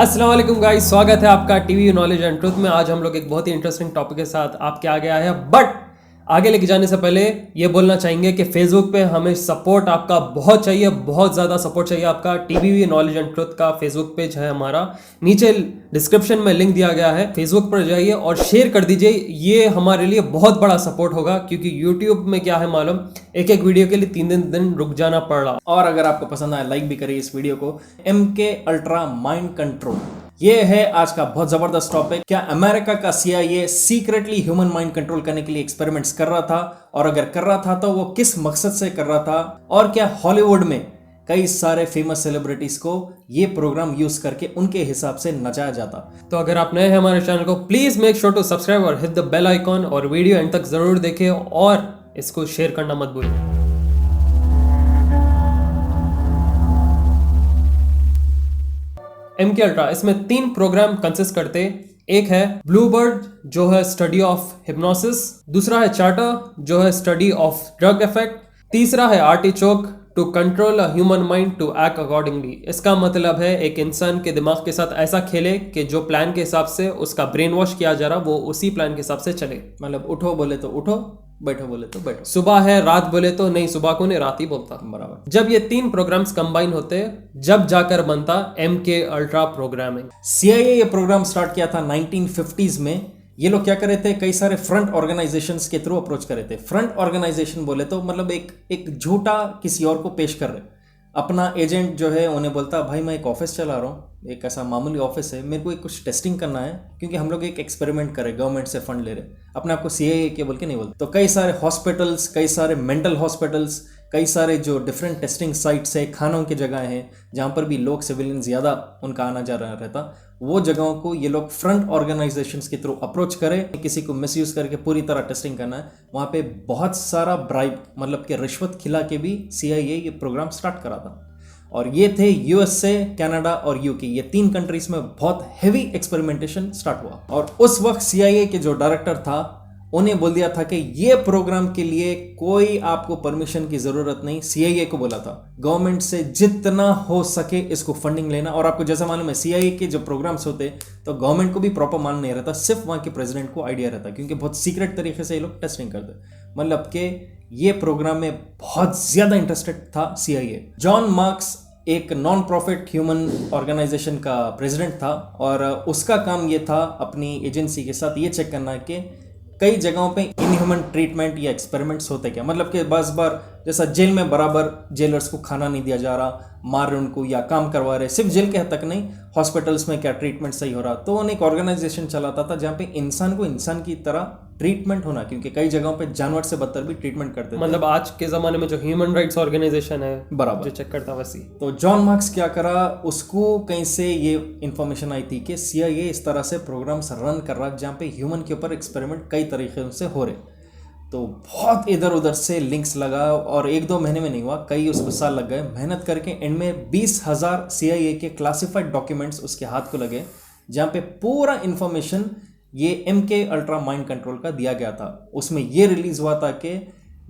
अस्सलाम वालेकुम गाइस, स्वागत है आपका टीवी नॉलेज एंड ट्रुथ में। आज हम लोग एक बहुत ही इंटरेस्टिंग टॉपिक के साथ आपके आगे आए हैं। बट आगे लेके जाने से पहले ये बोलना चाहेंगे कि फेसबुक पे हमें सपोर्ट आपका बहुत चाहिए, बहुत ज़्यादा सपोर्ट चाहिए आपका। टीवी नॉलेज एंड ट्रुथ का फेसबुक पेज है हमारा, नीचे डिस्क्रिप्शन में लिंक दिया गया है। फेसबुक पर जाइए और शेयर कर दीजिए, ये हमारे लिए बहुत बड़ा सपोर्ट होगा। क्योंकि यूट्यूब में क्या है मालूम, एक एक वीडियो के लिए 3 दिन रुक जाना पड़ रहा। और अगर आपको पसंद आए लाइक भी करिए इस वीडियो को। MK अल्ट्रा माइंड कंट्रोल, ये है आज का बहुत जबरदस्त टॉपिक। क्या अमेरिका का CIA secretly human mind control करने के लिए एक्सपेरिमेंट्स कर रहा था, और अगर कर रहा था तो वो किस मकसद से कर रहा था, और क्या हॉलीवुड में कई सारे फेमस सेलिब्रिटीज को ये प्रोग्राम यूज करके उनके हिसाब से नचाया जाता। तो अगर आप नए हैं हमारे चैनल को, please make sure to subscribe और हिट द बेल आइकॉन, और वीडियो एंड तक जरूर देखें और इसको शेयर करना मत भूलिए। MK अल्ट्रा, इसमें 3 प्रोग्राम कंसिस्ट करते। एक है ब्लूबर्ड जो है स्टडी ऑफ हिप्नोसिस, दूसरा है चार्टर जो है स्टडी ऑफ ड्रग इफेक्ट, तीसरा है Artichoke to control a human mind to act accordingly. इसका मतलब है एक इंसान के दिमाग के साथ ऐसा खेले कि जो प्लान के हिसाब से उसका ब्रेन वॉश किया जा रहा वो उसी प्लान के हिसाब से चले। मतलब उठो बोले तो उठो, बैठो बोले तो बैठो, सुबह है रात बोले तो नहीं, सुबह को नहीं रात ही बोलता। बराबर। जब ये 3 प्रोग्राम्स कंबाइन होते जब जाकर बनता MK अल्ट्रा प्रोग्रामिंग। CIA ये प्रोग्राम स्टार्ट किया था 1950s में। ये लोग क्या कर रहे थे, कई सारे फ्रंट ऑर्गेनाइजेशंस के थ्रू अप्रोच कर रहे थे। फ्रंट ऑर्गेनाइजेशन बोले तो मतलब एक झूठा किसी और को पेश कर रहे। अपना एजेंट जो है उन्हें बोलता, भाई मैं एक ऑफिस चला रहा हूँ, एक ऐसा मामूली ऑफिस है, मेरे को एक कुछ टेस्टिंग करना है क्योंकि हम लोग एक एक्सपेरिमेंट कर रहे, गवर्नमेंट से फंड ले रहे। अपने आपको CIA के बोल के नहीं बोलते। तो कई सारे हॉस्पिटल्स, कई सारे मेंटल हॉस्पिटल्स, कई सारे जो डिफरेंट टेस्टिंग साइट्स है, खानों की जगह हैं जहाँ पर भी लोग सिविलियन ज़्यादा उनका आना जा रहा रहता, वो जगहों को ये लोग फ्रंट ऑर्गेनाइजेशंस के थ्रू अप्रोच करें। किसी को मिसयूज करके पूरी तरह टेस्टिंग करना है, वहाँ पे बहुत सारा ब्राइब मतलब कि रिश्वत खिला के भी CIA ये प्रोग्राम स्टार्ट करा था। और ये थे USA, कनाडा और UK, ये 3 कंट्रीज में बहुत हैवी एक्सपेरिमेंटेशन स्टार्ट हुआ। और उस वक्त CIA के जो डायरेक्टर था उन्हें बोल दिया था कि ये प्रोग्राम के लिए कोई आपको परमिशन की जरूरत नहीं। CIA को बोला था गवर्नमेंट से जितना हो सके इसको फंडिंग लेना। और आपको जैसा मालूम है CIA के जो प्रोग्राम्स होते तो गवर्नमेंट को भी प्रॉपर मान नहीं रहता, सिर्फ वहाँ के प्रेसिडेंट को आइडिया रहता, क्योंकि बहुत सीक्रेट तरीके से ये लोग टेस्टिंग करते। मतलब कि ये प्रोग्राम में बहुत ज्यादा इंटरेस्टेड था CIA। जॉन मार्क्स एक नॉन प्रॉफिट ह्यूमन ऑर्गेनाइजेशन का प्रेसिडेंट था, और उसका काम ये था अपनी एजेंसी के साथ ये चेक करना कि कई जगहों पे इनह्यूमन ट्रीटमेंट या एक्सपेरिमेंट्स होते क्या। मतलब कि बस बार जैसा जेल में बराबर जेलर्स को खाना नहीं दिया जा रहा, मार रहे उनको या काम करवा रहे, सिर्फ जेल के हद तक नहीं, हॉस्पिटल्स में क्या ट्रीटमेंट सही हो रहा। तो उन्हें एक ऑर्गेनाइजेशन चलाता था जहाँ पे इंसान को इंसान की तरह ट्रीटमेंट होना, क्योंकि कई जगहों पे जानवर से बदतर भी ट्रीटमेंट करते थे। मतलब आज के जमाने में जो ह्यूमन राइट्स ऑर्गेनाइजेशन है बराबर जो चेक करता वैसी। तो जॉन मार्क्स क्या करा, उसको कहीं से ये इंफॉर्मेशन आई थी कि CIA इस तरह से प्रोग्राम्स रन कर रहा जहाँ पे ह्यूमन के ऊपर एक्सपेरिमेंट कई तरीके से हो रहे। तो बहुत इधर उधर से लिंक्स लगा, और 1-2 महीने में नहीं हुआ, कई उसको साल लग गए मेहनत करके। एंड में 20,000 CIA के क्लासिफाइड डॉक्यूमेंट्स उसके हाथ को लगे, जहाँ पे पूरा इंफॉर्मेशन ये MK अल्ट्रा माइंड कंट्रोल का दिया गया था। उसमें ये रिलीज हुआ था कि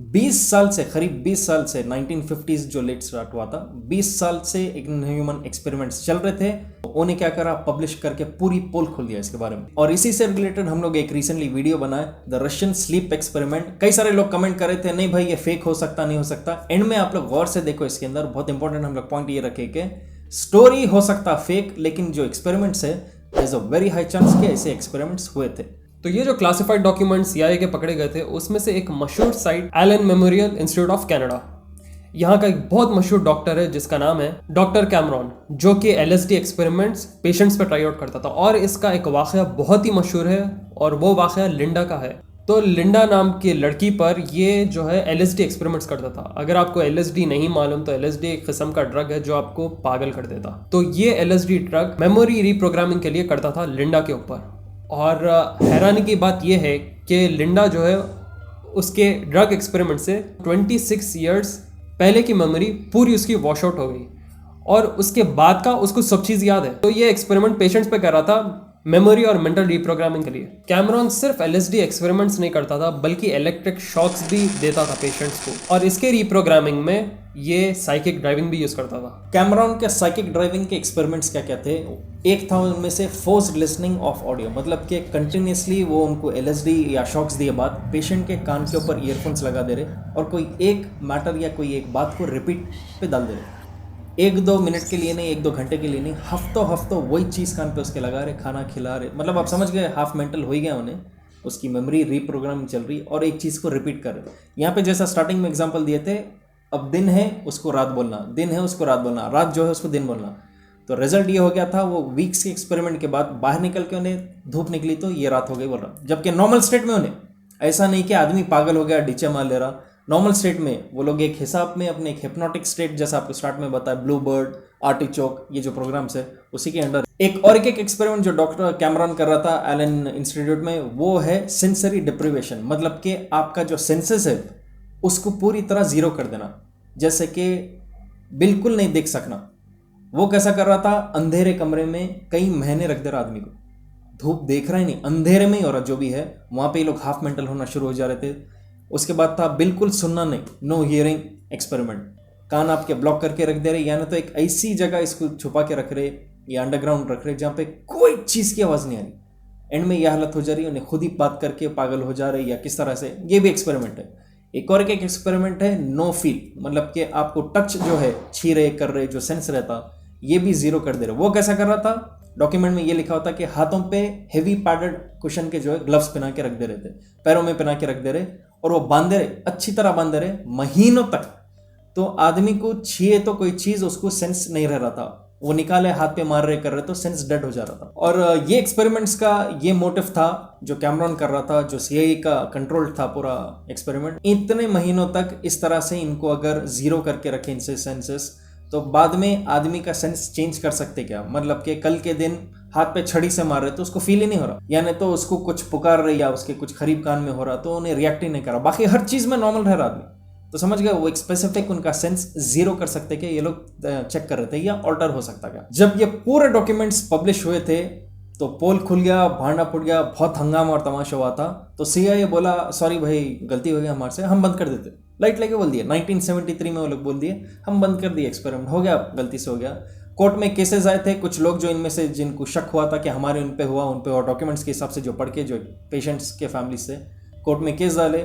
20 साल से, करीब 20 साल से, 1950s जो लेट स्टार्ट हुआ था, 20 साल से एक ह्यूमन एक्सपेरिमेंट्स चल रहे थे। उन्हें क्या करा, पब्लिश करके पूरी पोल खोल दिया इसके बारे में। और इसी से रिलेटेड हम लोग एक रिसेंटली वीडियो बनाए, द रशियन स्लीप एक्सपेरिमेंट। कई सारे लोग कमेंट कर रहे थे नहीं भाई ये फेक हो सकता, नहीं हो सकता। एंड में आप लोग गौर से देखो, इसके अंदर बहुत इंपॉर्टेंट हम लोग पॉइंट ये रखे कि स्टोरी हो सकता फेक, लेकिन जो एक्सपेरिमेंट्स है there is a very high chance कि ऐसे एक्सपेरिमेंट्स हुए थे। तो ये जो क्लासिफाइड डॉक्यूमेंट्स CIA के पकड़े गए थे, उसमें से एक मशहूर site Allan Memorial Institute of Canada, यहाँ का एक बहुत मशहूर डॉक्टर है जिसका नाम है डॉक्टर कैमरॉन, जो कि LSD एक्सपेरिमेंट्स पेशेंट्स पे ट्राई आउट करता था। और इसका एक वाकया बहुत ही मशहूर है, और वो वाकया लिंडा का है। तो लिंडा नाम की लड़की पर ये जो है LSD एक्सपेरिमेंट्स करता था। अगर आपको LSD नहीं मालूम तो LSD एक किस्म का ड्रग है जो आपको पागल कर देता। तो ये LSD ड्रग मेमोरी रीप्रोग्रामिंग के लिए करता था लिंडा के ऊपर। और हैरानी की बात यह है कि लिंडा जो है उसके ड्रग एक्सपेरिमेंट से 26 ईयर्स पहले की मेमोरी पूरी उसकी वॉश आउट हो गई, और उसके बाद का उसको सब चीज़ याद है। तो ये एक्सपेरिमेंट पेशेंट्स पे कर रहा था मेमोरी और मेंटल रिप्रोग्रामिंग के लिए। कैमरॉन सिर्फ एलएसडी एक्सपेरिमेंट्स नहीं करता था बल्कि इलेक्ट्रिक शॉक्स भी देता था पेशेंट्स को, और इसके रिप्रोग्रामिंग में ये साइकिक ड्राइविंग भी यूज करता था। कैमरॉन के साइकिक ड्राइविंग के एक्सपेरिमेंट्स क्या क्या थे? एक था उनमें से फोर्स्ड लिसनिंग ऑफ ऑडियो, मतलब कि कंटिन्यूसली वो उनको एलएसडी या शॉक्स दिए बाद पेशेंट के कान के ऊपर ईयरफोन्स लगा दे रहे और कोई एक मैटर या कोई एक बात को रिपीट पे डाल दे रहे, 1-2 मिनट के लिए नहीं, 1-2 घंटे के लिए नहीं, हफ्तों वही चीज़ कान पे उसके लगा रहे, खाना खिला रहे, मतलब आप समझ गए हाफ मेंटल हो ही गया उन्हें, उसकी मेमोरी रीप्रोग्रामिंग चल रही और एक चीज़ को रिपीट कर रहे। यहाँ पे जैसा स्टार्टिंग में एग्जांपल दिए थे, अब दिन है उसको रात बोलना, दिन है उसको रात बोलना, रात जो है उसको दिन बोलना, तो रिजल्ट ये हो गया था। वो वीक्स के एक्सपेरिमेंट के बाद बाहर निकल के उन्हें धूप निकली तो ये रात हो गई बोल रहा, जबकि नॉर्मल स्टेट में उन्हें ऐसा नहीं कि आदमी पागल हो गया डीचे मार ले रहा, नॉर्मल स्टेट में वो लोग एक हिसाब में अपने एक हिप्नोटिक स्टेट, जैसा आपको स्टार्ट में बताया ब्लू बर्ड, आर्टिचोक, ये जो प्रोग्राम्स है उसी के अंडर। एक और एक एक्सपेरिमेंट जो डॉक्टर कैमरॉन कर रहा था एलन इंस्टीट्यूट में, वो है सेंसरी डिप्रिवेशन, मतलब कि आपका जो सेंसेस है उसको पूरी तरह जीरो कर देना, जैसे कि बिल्कुल नहीं देख सकना। वो कैसा कर रहा था? अंधेरे कमरे में कई महीने रख दे रहा आदमी को, धूप देख रहा ही नहीं, अंधेरे में ही हो रहा जो भी है, वहाँ पे ये लोग हाफ मेंटल होना शुरू हो जा रहे थे। उसके बाद था बिल्कुल सुनना नहीं, नो हियरिंग एक्सपेरिमेंट, कान आपके ब्लॉक करके रख दे रहे, या ना तो एक ऐसी जगह इसको छुपा के रख रहे या अंडरग्राउंड रख रहे जहाँ पे कोई चीज़ की आवाज़ नहीं आ रही। एंड में यह हालत हो जा रही है, उन्हें खुद ही बात करके पागल हो जा रहे या किस तरह से, ये भी एक्सपेरिमेंट है। एक और एक एक्सपेरिमेंट है नो फील, मतलब कि आपको टच जो है छी रहे कर रहे, जो सेंस रहता ये भी जीरो कर दे रहे। वो कैसा कर रहा था? डॉक्यूमेंट में ये लिखा होता कि हाथों पे हेवी पैडेड कुशन के जो है ग्लव्स पहना के रख दे रहे थे, पैरों में पहना के रख दे रहे, और वो बांधे रहे, अच्छी तरह बांधे रहे महीनों तक। तो आदमी को छिए तो कोई चीज उसको सेंस नहीं रह रहा था, वो निकाले हाथ पे मार रहे कर रहे तो सेंस डेड हो जा रहा था। और ये एक्सपेरिमेंट्स का ये मोटिव था जो कैमरॉन कर रहा था, जो सीआईए का कंट्रोल था पूरा एक्सपेरिमेंट। इतने महीनों तक इस तरह से इनको अगर जीरो करके रखे इनसे सेंसेस, तो बाद में आदमी का सेंस चेंज कर सकते क्या? मतलब कि कल के दिन हाथ पे छड़ी से मार रहे तो उसको फील ही नहीं हो रहा, यानी तो उसको कुछ पुकार रहे या उसके कुछ करीब कान में हो रहा तो उन्हें रिएक्ट ही नहीं करा, बाकी हर चीज में नॉर्मल रह रहा आदमी। तो समझ गए, वो एक स्पेसिफिक उनका सेंस जीरो कर सकते क्या ये लोग चेक कर रहे थे, या ऑल्टर हो सकता क्या। जब ये पूरे डॉक्यूमेंट्स पब्लिश हुए थे तो पोल खुल गया, भांडा फूट गया, बहुत हंगामा और तमाशा हुआ था। तो सीआईए बोला सॉरी भाई गलती हो गई हमारे से, हम बंद कर देते, लाइट लेके बोल दिए। 1973 में वो लोग बोल दिए हम बंद कर दिए, एक्सपेरिमेंट हो गया, गलती से हो गया। कोर्ट में केसेस आए थे, कुछ लोग जो इनमें से जिनको शक हुआ था कि हमारे उन पे हुआ, और डॉक्यूमेंट्स के हिसाब से जो पढ़ के जो पेशेंट्स के फैमिली से कोर्ट में केस डाले।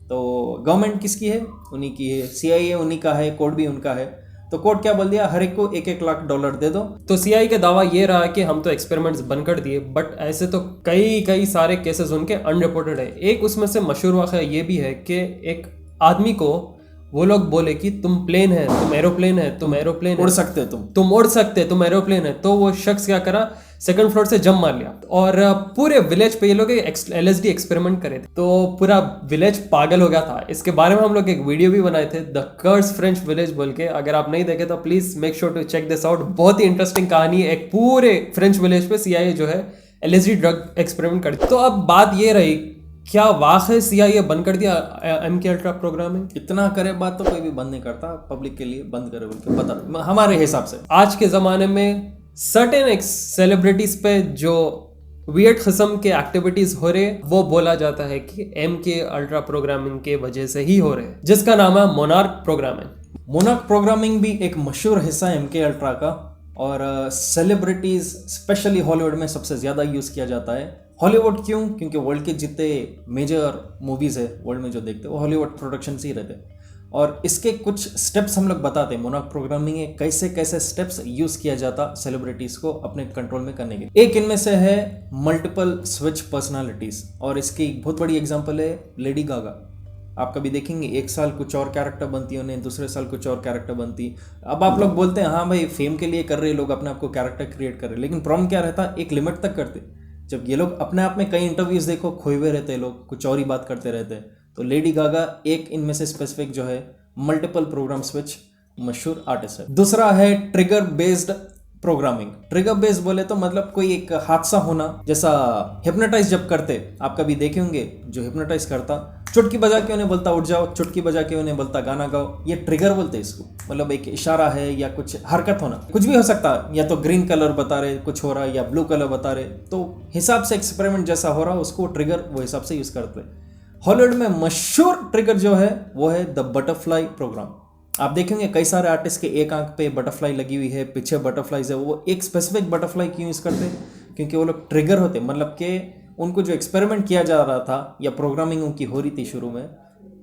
तो गवर्नमेंट किसकी है? उन्हीं की है, सीआईए उन्हीं का है, कोर्ट भी उनका है। तो कोर्ट क्या बोल दिया? हर एक को $1-1 लाख दे दो। तो सीआईए का दावा ये रहा कि हम तो एक्सपेरिमेंट्स बंद कर दिए, बट ऐसे तो कई सारे केसेस उनके अनरिपोर्टेड है। एक उसमें से मशहूर वाक़या ये भी है कि एक आदमी को वो लोग बोले कि तुम प्लेन है, तुम एरोप्लेन है, तुम एरोप्लेन उड़ सकते हो, तुम उड़ सकते, तुम एरोप्लेन है। तो वो शख्स क्या करा, सेकंड फ्लोर से जंप मार लिया, और पूरे विलेज पे ये लोग एलएसडी एक्सपेरिमेंट करे थे। तो पूरा विलेज पागल हो गया था। इसके बारे में हम लोग एक वीडियो भी बनाए थे, द कर्स फ्रेंच विलेज बोल के। अगर आप नहीं देखे तो please make sure to check this out. बहुत ही इंटरेस्टिंग कहानी है, एक पूरे फ्रेंच विलेज पे सीआईए जो है एलएसडी ड्रग एक्सपेरिमेंट करती। तो अब बात ये रही, क्या वाकई सीआईए बंद कर दिया एमके अल्ट्रा प्रोग्रामिंग? इतना करे बात तो कोई भी बंद नहीं करता, पब्लिक के लिए बंद करे बोल के बता हमारे हिसाब से। आज के ज़माने में सर्टेन सेलिब्रिटीज पे जो वियर्ड किस्म के एक्टिविटीज हो रहे, वो बोला जाता है कि एमके अल्ट्रा प्रोग्रामिंग के वजह से ही हो रहे हैं, जिसका नाम है मोनार्क प्रोग्रामिंग। मोनार्क प्रोग्रामिंग भी एक मशहूर हिस्सा है एमके अल्ट्रा का, और सेलिब्रिटीज स्पेशली हॉलीवुड में सबसे ज़्यादा यूज़ किया जाता है। हॉलीवुड क्यों? क्योंकि वर्ल्ड के जितने मेजर मूवीज़ है वर्ल्ड में जो देखते हैं वो हॉलीवुड प्रोडक्शन से ही रहते हैं। और इसके कुछ स्टेप्स हम लोग बताते हैं मोनार्क प्रोग्रामिंग में कैसे कैसे स्टेप्स यूज़ किया जाता सेलिब्रिटीज़ को अपने कंट्रोल में करने के लिए। एक इनमें से है मल्टीपल स्विच पर्सनालिटीज़, और इसकी बहुत बड़ी एग्जाम्पल है लेडी गागा। आप कभी देखेंगे एक साल कुछ और कैरेक्टर बनती है उन्हें, दूसरे साल कुछ और कैरेक्टर बनती। अब आप लोग बोलते हैं हाँ भाई फेम के लिए कर रहे लोग, अपने आप को कैरेक्टर क्रिएट कर रहे, लेकिन प्रॉब्लम क्या रहता है, एक लिमिट तक करते। जब ये लोग अपने आप में कई इंटरव्यूज देखो खोए हुए रहते हैं, लोग कुछ और ही बात करते रहते हैं। तो लेडी गागा एक इनमें से स्पेसिफिक जो है मल्टीपल प्रोग्राम स्विच मशहूर आर्टिस्ट है। दूसरा है trigger based programming. Trigger based बोले तो मतलब कोई एक हादसा होना, जैसा हिप्नोटाइज जब करते, आप कभी देखे होंगे जो हिप्नोटाइज करता चुटकी बजा के उन्हें बोलता उठ जाओ, चुटकी बजा के उन्हें बोलता गाना गाओ, ये ट्रिगर बोलते हैं इसको। मतलब एक इशारा है या कुछ हरकत होना, कुछ भी हो सकता है, या तो ग्रीन कलर बता रहे कुछ हो रहा है या ब्लू कलर बता रहे, तो हिसाब से एक्सपेरिमेंट जैसा हो रहा है उसको ट्रिगर वो हिसाब से यूज करते हैं। हॉलीवुड में मशहूर ट्रिगर जो है वो है द बटरफ्लाई प्रोग्राम। आप देखेंगे कई सारे आर्टिस्ट के एक आंख पे बटरफ्लाई लगी हुई है, पीछे बटरफ्लाईज है। वो एक स्पेसिफिक बटरफ्लाई क्यों यूज करते हैं? क्योंकि वो लोग ट्रिगर होते, मतलब कि उनको जो एक्सपेरिमेंट किया जा रहा था या प्रोग्रामिंग उनकी हो रही थी शुरू में,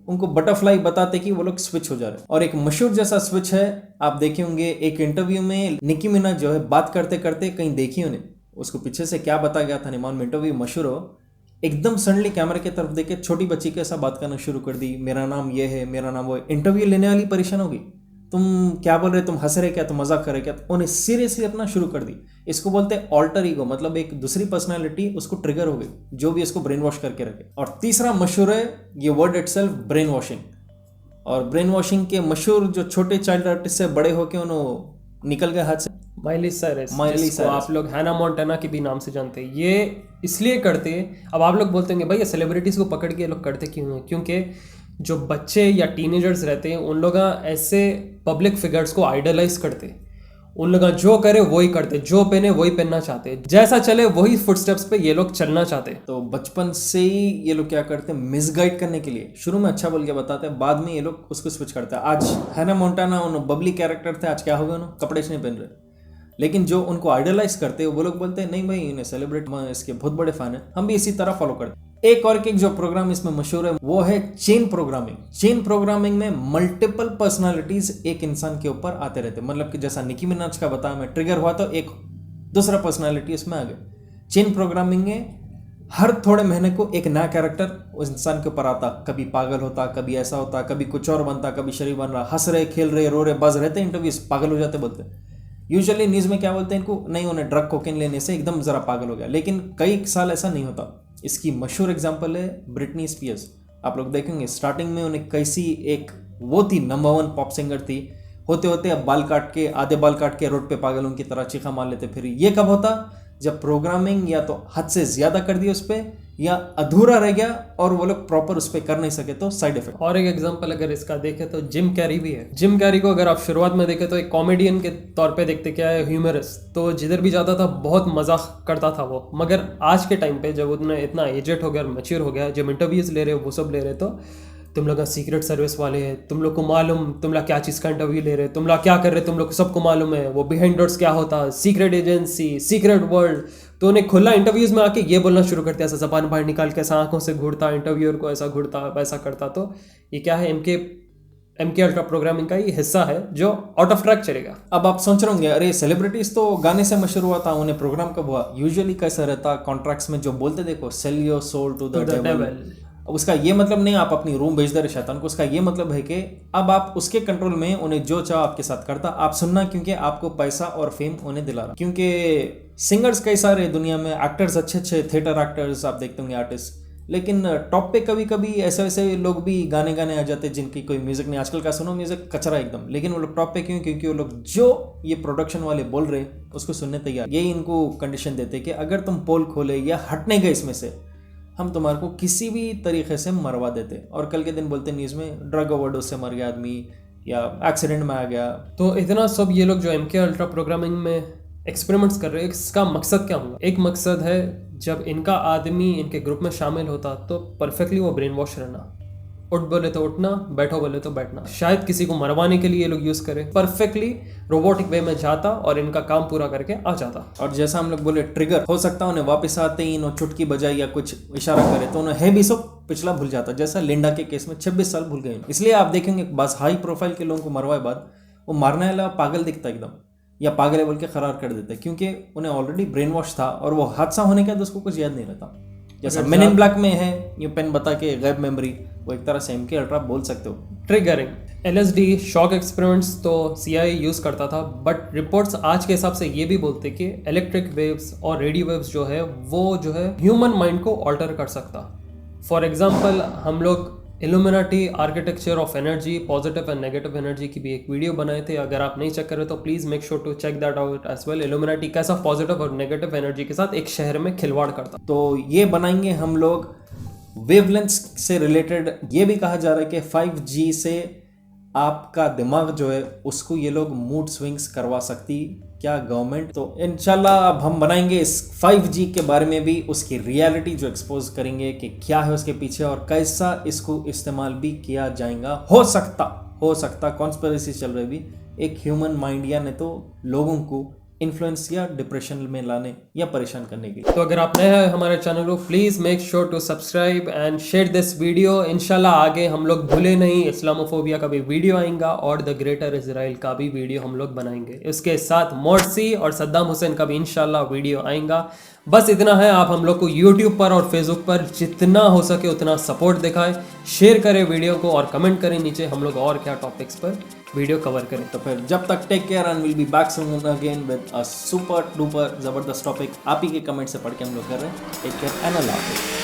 उनको बटरफ्लाई बताते कि वो लोग स्विच हो जा रहे हैं। और एक मशहूर जैसा स्विच है, आप देखे होंगे एक इंटरव्यू में निकी मिनाज जो है बात करते करते कहीं देखी उन्हें, उसको पीछे से क्या बता गया था नहीं मालूम, इंटरव्यू मशहूर हो, एकदम सडनली कैमरे की तरफ देखे छोटी बच्ची के साथ बात करना शुरू कर दी, मेरा नाम ये है, मेरा नाम वो है। इंटरव्यू लेने वाली परेशान होगी, तुम क्या बोल रहे, तुम हंस रहे क्या, तुम मजाक कर रहे क्या, उन्हें सीरियसली अपना शुरू कर दी। इसको बोलते हैं ऑल्टर ईगो, मतलब एक दूसरी पर्सनालिटी उसको ट्रिगर हो गई जो भी इसको ब्रेन वॉश करके रखे। और तीसरा मशहूर है ये वर्ड इटसेल्फ, ब्रेन वॉशिंग। और ब्रेन वॉशिंग के मशहूर जो छोटे चाइल्ड आर्टिस्ट से बड़े होके उन्होंने निकल गए हाथ से, माइली साइरस, माइली जिसको आप लोग हैना मोंटाना के भी नाम से जानते हैं। ये इसलिए करते हैं, अब आप लोग बोलते होंगे भाई ये सेलिब्रिटीज को पकड़ के ये लोग करते क्यों हैं? क्योंकि जो बच्चे या टीनेजर्स रहते हैं उन लोग ऐसे पब्लिक फिगर्स को आइडलाइज करते हैं। उन लोग जो करे वही करते, जो पहने वही पहनना चाहते, जैसा चले वही फुटस्टेप्स पे ये लोग चलना चाहते। तो बचपन से ही ये लोग क्या करते हैं, मिसगाइड करने के लिए शुरू में अच्छा बोल के बताते हैं, बाद में ये लोग उसको स्विच करते हैं। आज हैना मोंटाना उन बबली कैरेक्टर थे, आज क्या हो गया उन्होंने कपड़े नहीं पहन रहे। लेकिन जो उनको आइडलाइज करते हैं वो लोग बोलते हैं नहीं भाई इन्हें सेलिब्रेट, इसके बहुत बड़े फैन है, हम भी इसी तरह फॉलो करते हैं। एक और एक जो प्रोग्राम इसमें मशहूर है वो है चेन प्रोग्रामिंग। चेन प्रोग्रामिंग में मल्टीपल पर्सनालिटीज एक इंसान के ऊपर आते रहते, मतलब कि जैसा निकी मिनाज का बताया मैं, ट्रिगर हुआ तो एक दूसरा पर्सनालिटी उसमें आ गया। चेन प्रोग्रामिंग में हर थोड़े महीने को एक नया कैरेक्टर उस इंसान के ऊपर आता, कभी पागल होता, कभी ऐसा होता, कभी कुछ और बनता, कभी शरीर बन रहा, हंस रहे, खेल रहे, रो रहे, बज रहते, इंटरव्यूज पागल हो जाते बोलते। यूजुअली न्यूज में क्या बोलते हैं इनको, नहीं उन्हें ड्रग कोकेन लेने से एकदम जरा पागल हो गया, लेकिन कई साल ऐसा नहीं होता। इसकी मशहूर एग्जांपल है ब्रिटनी स्पीयर्स। आप लोग देखेंगे स्टार्टिंग में उन्हें कैसी एक वो थी, नंबर 1 पॉप सिंगर थी, होते होते अब बाल काट के, आधे बाल काट के रोड पे पागल उनकी तरह चीखा मार लेते। फिर ये कब होता, जब प्रोग्रामिंग या तो हद से ज्यादा कर दी उस पर, या अधूरा रह गया और वो लोग प्रॉपर उस पर कर नहीं सके, तो साइड इफेक्ट। और एक एग्जांपल अगर इसका देखें तो जिम कैरी भी है। जिम कैरी को अगर आप शुरुआत में देखें तो एक कॉमेडियन के तौर पे देखते, क्या है, ह्यूमरस, तो जिधर भी जाता था बहुत मजाक करता था वो। मगर आज के टाइम पे जब उन्हें इतना एजेड हो गया, मैच्योर हो गया, जब इंटरव्यूज ले रहे हो वो सब ले रहे, तो तुम लोग सीक्रेट सर्विस वाले हैं, तुम लोग को मालूम, तुम लोग क्या चीज़ का इंटरव्यू ले रहे, तुम लोग क्या कर रहे, तुम लोग को सबको मालूम है वो बिहाइंड डोर्स क्या होता, सीक्रेट एजेंसी, सीक्रेट वर्ल्ड। तो उन्हें खुला इंटरव्यूज में आके ये बोलना शुरू करते, ऐसा जबान बाहर निकाल के, ऐसा आंखों से घूरता, इंटरव्यूअर को ऐसा घूरता, वैसा करता। तो ये क्या है, एमके अल्ट्रा प्रोग्रामिंग का ये हिस्सा है जो आउट ऑफ ट्रैक चलेगा। अब आप सोच रहे होंगे अरे सेलिब्रिटीज तो गाने से मशहूर हुआ था, उन्हें प्रोग्राम कब हुआ? यूजुअली कैसा रहता, कॉन्ट्रैक्ट्स में जो बोलते देखो, sell your soul to the devil. उसका ये मतलब नहीं आप अपनी रूम भेज दे रहे शैतान को, उसका ये मतलब है कि अब आप उसके कंट्रोल में, उन्हें जो चाहो आपके साथ करता, आप सुनना, क्योंकि आपको पैसा और फेम उन्हें दिला रहा। क्योंकि सिंगर्स कई सारे दुनिया में, एक्टर्स अच्छे अच्छे थिएटर एक्टर्स आप देखते होंगे, आर्टिस्ट, लेकिन टॉप पे कभी कभी ऐसे वैसे लोग भी गाने आ जाते जिनकी कोई म्यूजिक नहीं। आजकल का सुनो म्यूजिक कचरा एकदम, लेकिन वो लोग टॉप पे क्यों? क्योंकि वो लोग जो ये प्रोडक्शन वाले बोल रहे उसको सुनने तैयार। यही इनको कंडीशन देते कि अगर तुम पोल खोले या हटने गए इसमें से, हम तुम्हारे को किसी भी तरीके से मरवा देते। और कल के दिन बोलते न्यूज़ में ड्रग ओवरडोज से मर गया आदमी या एक्सीडेंट में आ गया। तो इतना सब ये लोग जो एमके अल्ट्रा प्रोग्रामिंग में एक्सपेरिमेंट्स कर रहे हैं, इसका मकसद क्या होगा? एक मकसद है जब इनका आदमी इनके ग्रुप में शामिल होता तो परफेक्टली वो ब्रेन वॉश रहना, उठ बोले तो उठना, बैठो बोले तो बैठना। शायद किसी को मरवाने के लिए ये लोग यूज करें, परफेक्टली रोबोटिक वे में जाता और इनका काम पूरा करके आ जाता। और जैसा हम लोग बोले ट्रिगर हो सकता है, उन्हें वापस आते ही इन्होंने चुटकी बजाई या कुछ इशारा करे तो उन्हें है भी सब पिछला भूल जाता, जैसा लिंडा के केस में 26 साल भूल गए। इसलिए आप देखेंगे बस हाई प्रोफाइल के लोगों को मरवाए बाद वो मारने वाला पागल दिखता एकदम, या पागल है बोल के करार कर देते, क्योंकि उन्हें ऑलरेडी ब्रेन वॉश था और वो हादसा होने के बाद उसको कुछ याद नहीं रहता। जैसा मेन इन ब्लैक में है ये पेन बता के गैब मेमोरी, वो एक तरह से एमके अल्ट्रा बोल सकते हो। ट्रिगरिंग, एलएसडी, शॉक एक्सपेरिमेंट्स तो सीआईए यूज करता था, बट रिपोर्ट्स आज के हिसाब से ये भी बोलते कि इलेक्ट्रिक वेव्स और रेडियो वेव्स जो है वो जो है ह्यूमन माइंड को ऑल्टर कर सकता। फॉर एग्जांपल हम लोग illuminati architecture of energy, positive and negative energy की भी एक वीडियो बनाए थे, अगर आप नहीं चेक कर रहे तो please make sure to check that out as well. Illuminati कैसा पॉजिटिव और नेगेटिव एनर्जी के साथ एक शहर में खिलवाड़ करता। तो ये बनाएंगे हम लोग वेवलेंथ से रिलेटेड। ये भी कहा जा रहा है कि 5G से आपका दिमाग जो है उसको ये लोग मूड स्विंग्स करवा सकती क्या गवर्नमेंट। तो इंशाल्लाह अब हम बनाएंगे इस 5G के बारे में भी उसकी रियलिटी जो एक्सपोज करेंगे कि क्या है उसके पीछे और कैसा इसको इस्तेमाल भी किया जाएगा। हो सकता कॉन्स्पिरेसी चल रही भी एक ह्यूमन माइंड या नहीं तो लोगों को इन्फ्लुएंस या डिप्रेशन में लाने या परेशान करने के लिए। तो अगर आप नए हैं हमारे चैनल को please make sure to subscribe and share this video. इंशाल्लाह आगे हम लोग भूले नहीं, इस्लामोफोबिया का भी वीडियो आएगा और द ग्रेटर इजराइल का भी वीडियो हम लोग बनाएंगे। इसके साथ मोर्सी और सद्दाम हुसैन का भी इंशाल्लाह वीडियो आएगा। बस इतना है, आप हम लोग को यूट्यूब पर और फेसबुक पर जितना हो सके उतना सपोर्ट दिखाएं, शेयर करें वीडियो को और कमेंट करें नीचे हम लोग और क्या टॉपिक्स पर वीडियो कवर करें। तो फिर जब तक take care and will be back soon again with a super duper जबरदस्त टॉपिक। आप ही के कमेंट से पढ़ के हम लोग कर रहे हैं। टेक केयर एंड अल्लाह हाफिज़।